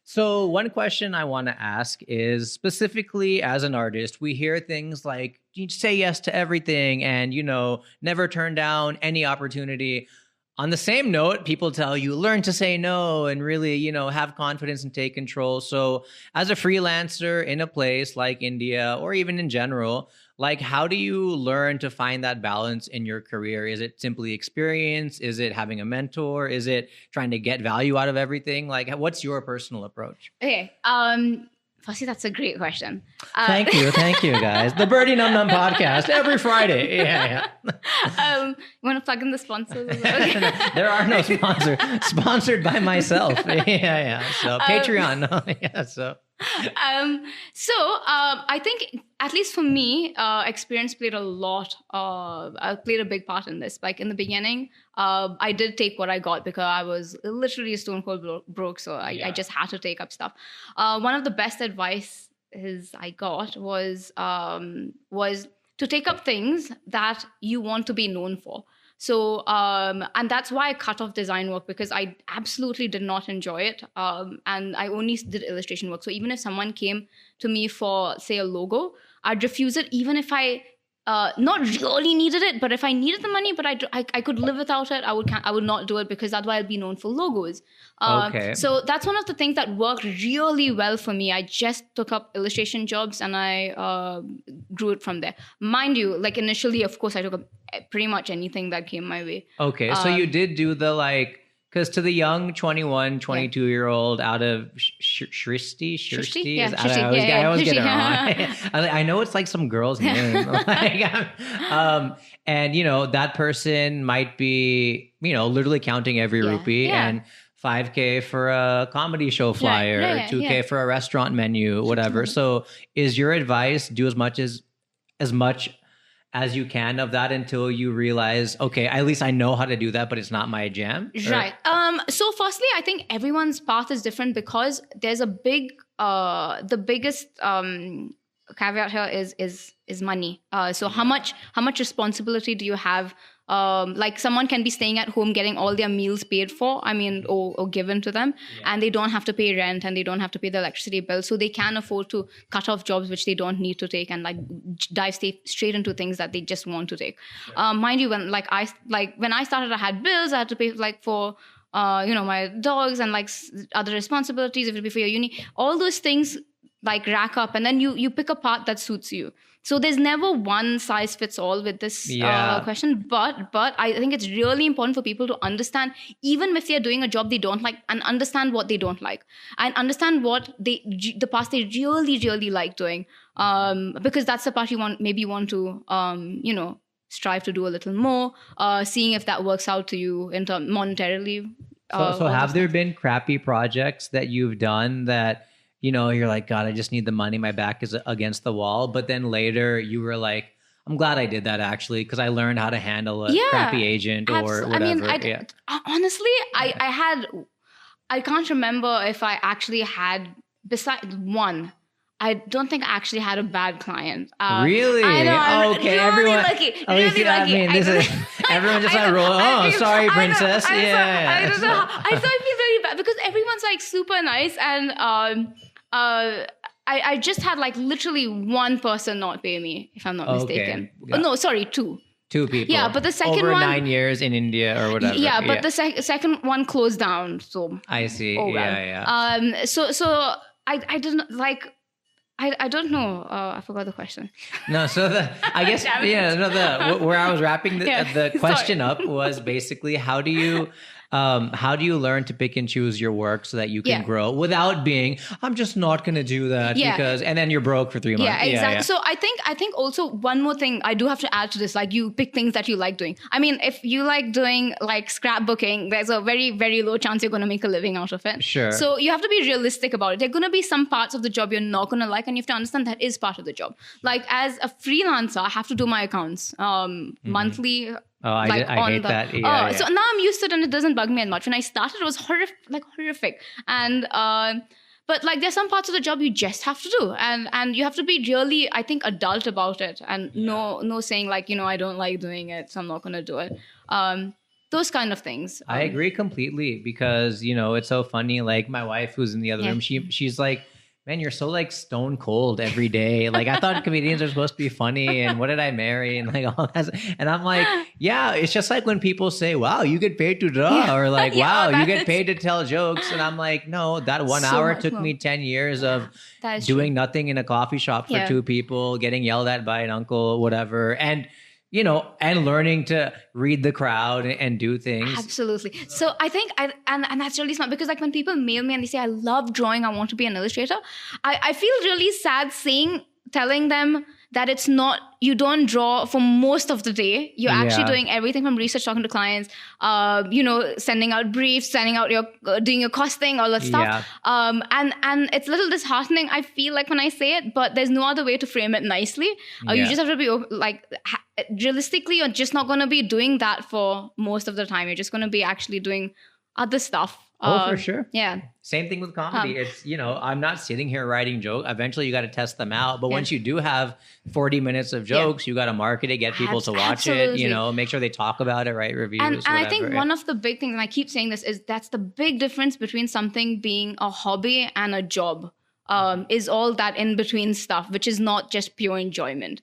So one question I want to ask is specifically as an artist, we hear things like you say yes to everything and never turn down any opportunity. On the same note, people tell you learn to say no and really, have confidence and take control. So as a freelancer in a place like India or even in general, like how do you learn to find that balance in your career? Is it simply experience? Is it having a mentor? Is it trying to get value out of everything? Like what's your personal approach? Okay. Firstly, that's a great question. Thank you, guys. The Birdy Num Num podcast every Friday. Yeah. You want to plug in the sponsors? Okay. There are no sponsors. Sponsored by myself. Yeah. So Patreon. Yeah. So. I think, at least for me, experience played played a big part in this. Like in the beginning, I did take what I got because I was literally stone cold broke. So I just had to take up stuff. One of the best advice I got was to take up things that you want to be known for. So, and that's why I cut off design work, because I absolutely did not enjoy it. And I only did illustration work. So even if someone came to me for, say, a logo, I'd refuse it, even if I not really needed it. But if I needed the money, but I could live without it, I would not do it, because that's why I'll be known for logos. Okay. So that's one of the things that worked really well for me. I just took up illustration jobs and I grew it from there. Mind you, like initially, of course, I took up pretty much anything that came my way. Okay. So you did do the because to the young 21, 22-year-old out of Shristi? Yeah, I always get it wrong. I know it's like some girl's name. And, that person might be, literally counting every rupee and 5K for a comedy show flyer, or 2K for a restaurant menu, whatever. So is your advice do as much as you can of that until you realize, okay, at least I know how to do that, but it's not my jam? Right. So firstly, I think everyone's path is different, because there's a the biggest caveat here is money. So how much responsibility do you have? Like someone can be staying at home getting all their meals paid for, or given to them, and they don't have to pay rent and they don't have to pay the electricity bill. So they can afford to cut off jobs which they don't need to take and dive straight into things that they just want to take. Mind you, when when I started, I had bills. I had to pay for my dogs and other responsibilities. If it be for your uni, all those things rack up, and then you pick a path that suits you. So there's never one size fits all with this question, but I think it's really important for people to understand, even if they're doing a job they don't like, and understand what they don't like, and understand what the part they really, really like doing, because that's the part you want to strive to do a little more, seeing if that works out to you in monetarily. So have there been crappy projects that you've done that you're like, God, I just need the money. My back is against the wall. But then later you were like, I'm glad I did that actually, because I learned how to handle a crappy agent or whatever. Honestly, I can't remember if I actually had, besides one, I don't think I actually had a bad client. Really? I know, I'm okay, really everyone. Lucky. Really lucky. Everyone just like roll. Oh, sorry, princess. I don't know. I feel really bad because everyone's super nice, and I just had literally one person not pay me, if I'm not mistaken. Oh, no, sorry, two. Two people. Yeah, but the second over one 9 years in India or whatever. Yeah, but the second one closed down. So I see. Oh, well. Yeah. So I didn't I don't know. I forgot the question. No, so I guess where I was wrapping the question up was basically how do you learn to pick and choose your work so that you can grow without being, I'm just not going to do that because, and then you're broke for 3 months. Yeah, exactly. Yeah. So I think also one more thing I do have to add to this, you pick things that you like doing. If you like doing scrapbooking, there's a very, very low chance you're going to make a living out of it. Sure. So you have to be realistic about it. There are going to be some parts of the job you're not going to like, and you have to understand that is part of the job. As a freelancer, I have to do my accounts monthly. Oh, I hate that. Yeah. So now I'm used to it and it doesn't bug me as much. When I started, it was horrific. And but there's some parts of the job you just have to do, and you have to be really, I think, adult about it, and no saying I don't like doing it, so I'm not going to do it. those kind of things. I agree completely because, it's so funny. Like my wife who's in the other room, she's like, man, you're so like stone cold every day. Like I thought comedians are supposed to be funny and what did I marry and like all that. And I'm like, yeah, it's just like when people say, wow, you get paid to draw or like, wow, you get paid to tell jokes. And I'm like, no, that 1 hour took me 10 years of doing nothing in a coffee shop for two people, getting yelled at by an uncle, whatever. And and learning to read the crowd and do things. Absolutely. So I think, and that's really smart because like when people mail me and they say, I love drawing, I want to be an illustrator. I feel really sad telling them that it's not, you don't draw for most of the day. You're actually doing everything from research, talking to clients, sending out briefs, doing your costing, all that stuff. And it's a little disheartening, I feel like when I say it, but there's no other way to frame it nicely. You just have to be like, realistically, you're just not going to be doing that for most of the time. You're just going to be actually doing other stuff. For sure. Yeah. Same thing with comedy. It's, I'm not sitting here writing jokes. Eventually you got to test them out. But once you do have 40 minutes of jokes, you got to market it, get people to watch it, make sure they talk about it, write reviews, and I think one of the big things, and I keep saying this, is that's the big difference between something being a hobby and a job, is all that in between stuff, which is not just pure enjoyment.